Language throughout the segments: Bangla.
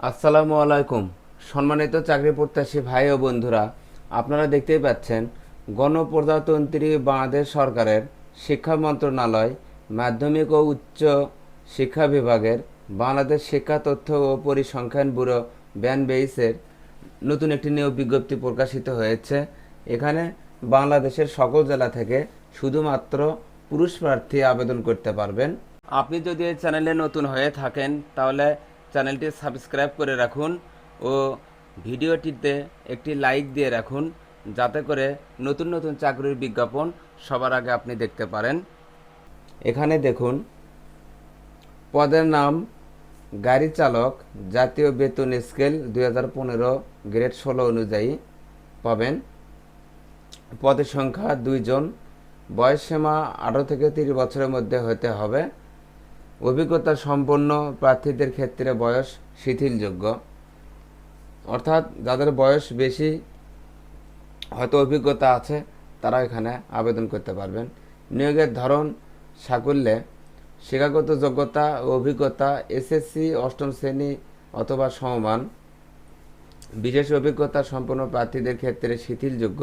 আসসালামু আলাইকুম। সম্মানিত চাকরি প্রত্যাশী ভাই ও বন্ধুরা, আপনারা দেখতেই পাচ্ছেন গণপ্রজাতন্ত্রী বাংলাদেশ সরকারের শিক্ষা মন্ত্রণালয় মাধ্যমিক ও উচ্চ শিক্ষা বিভাগের বাংলাদেশ শিক্ষা তথ্য ও পরিসংখ্যান ব্যুরো ব্যানবেইসের নতুন একটি নিয়োগ বিজ্ঞপ্তি প্রকাশিত হয়েছে। এখানে বাংলাদেশের সকল জেলা থেকে শুধুমাত্র পুরুষ প্রার্থী আবেদন করতে পারবেন। আপনি যদি এই চ্যানেলে নতুন হয়ে থাকেন তাহলে চ্যানেলটি সাবস্ক্রাইব করে রাখুন ও ভিডিওটিতে একটি লাইক দিয়ে রাখুন, যাতে করে নতুন নতুন চাকরির বিজ্ঞাপন সবার আগে আপনি দেখতে পারেন। এখানে দেখুন, পদের নাম গাড়ি চালক, জাতীয় বেতন স্কেল 2015 গ্রেড 16 অনুযায়ী পাবেন। পদের সংখ্যা 2 জন। বয়স সীমা 18 থেকে 30 বছরের মধ্যে হতে হবে। অভিজ্ঞতা সম্পন্ন প্রার্থীদের ক্ষেত্রে বয়স শিথিলযোগ্য, অর্থাৎ যাদের বয়স বেশি, হয়তো অভিজ্ঞতা আছে, তারা এখানে আবেদন করতে পারবেন। নিয়োগের ধরন সাকুল্যে শিক্ষাগত যোগ্যতা ও অভিজ্ঞতা এসএসসি অষ্টম শ্রেণী অথবা সমমান। বিশেষ অভিজ্ঞতা সম্পন্ন প্রার্থীদের ক্ষেত্রে শিথিলযোগ্য।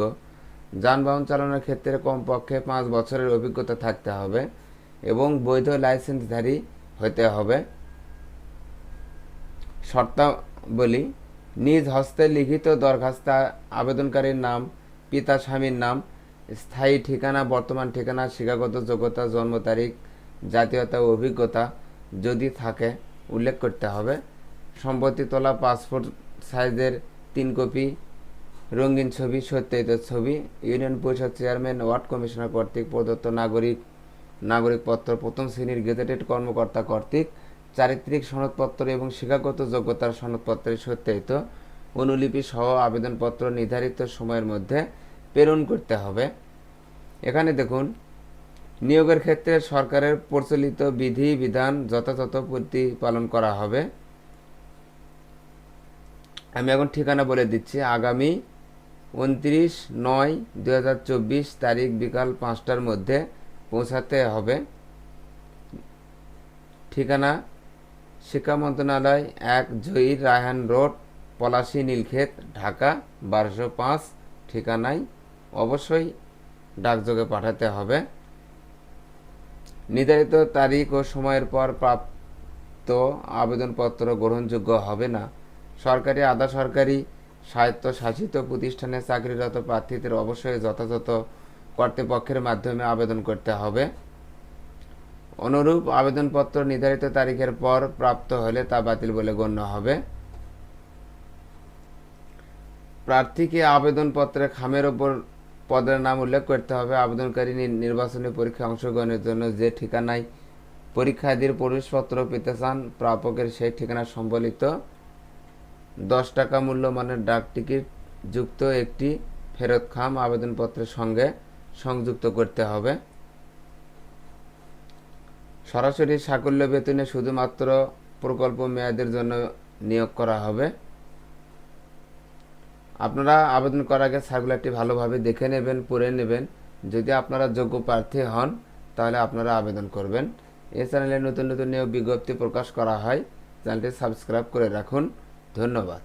যানবাহন চালানোর ক্ষেত্রে কমপক্ষে 5 বছরের অভিজ্ঞতা থাকতে হবে এবং বৈধ লাইসেন্সধারী হতে হবে। শর্তাবলী: নিজ হস্তে লিখিত দরখাস্তে আবেদনকারীর নাম, পিতা স্বামীর নাম, স্থায়ী ঠিকানা, বর্তমান ঠিকানা, শিক্ষাগত যোগ্যতা, জন্ম তারিখ, জাতীয়তা ও অভিজ্ঞতা যদি থাকে উল্লেখ করতে হবে। সম্পত্তি তোলা পাসপোর্ট সাইজের 3 কপি, রঙিন ছবি, সত্যায়িত ছবি, ইউনিয়ন পরিষদ চেয়ারম্যান, ওয়ার্ড কমিশনার কর্তৃক প্রদত্ত নাগরিকপত্র, প্রথম শ্রেণীর গেজেটেড কর্মকর্তা কর্তৃক চারিত্রিক সনদপত্র এবং শিক্ষাগত যোগ্যতার সনদপত্রের সত্যায়িত অনুলিপি সহ আবেদনপত্র নির্ধারিত সময়ের মধ্যে প্রেরণ করতে হবে। এখানে দেখুন, নিয়োগের ক্ষেত্রে সরকারের প্রচলিত বিধি বিধান যথাযথ প্রতিপালন করা হবে। আমি এখন ঠিকানা বলে দিচ্ছি। আগামী 29/9/2024 তারিখ বিকাল 5টার মধ্যে পৌঁছাতে হবে। ঠিকানা: শিক্ষা মন্ত্রণালয়, 1 জহির রায়হান রোড, পলাশী, নীলক্ষেত, ঢাকা 1205 ঠিকানায় অবশ্যই ডাকযোগে পাঠাতে হবে। নির্ধারিত তারিখ ও সময়ের পর প্রাপ্ত আবেদনপত্র গ্রহণযোগ্য হবে না। সরকারি, আধা সরকারি, স্বায়ত্তশাসিত প্রতিষ্ঠানে চাকরিরত প্রার্থীদের অবশ্যই যথাযথ কর্তৃপক্ষের মাধ্যমে আবেদন করতে হবে। অনুরূপ আবেদনপত্র নির্ধারিত তারিখের পর প্রাপ্ত হলে তা বাতিল বলে গণ্য হবে। প্রার্থীকে আবেদনপত্রে খামের ওপর পদের নাম উল্লেখ করতে হবে। আবেদনকারী নির্বাচনী পরীক্ষায় অংশগ্রহণের জন্য যে ঠিকানায় পরীক্ষার্থীর প্রবেশপত্র পেতে চান, প্রাপকের সেই ঠিকানা সম্বলিত 10 টাকা মূল্যমানের ডাক টিকিট যুক্ত একটি ফেরত খাম আবেদনপত্রের সঙ্গে সংযুক্ত করতে হবে। সরাসরি সাকুল্য বেতনে শুধুমাত্র প্রকল্প মেয়াদের জন্য নিয়োগ করা হবে। আপনারা আবেদন করার আগে সার্কুলারটি ভালোভাবে দেখে নেবেন, পড়ে নেবেন। যদি আপনারা যোগ্য প্রার্থী হন তাহলে আপনারা আবেদন করবেন। এই চ্যানেলে নতুন নতুন নিয়োগ বিজ্ঞপ্তি প্রকাশ করা হয়। চ্যানেলটি সাবস্ক্রাইব করে রাখুন। ধন্যবাদ।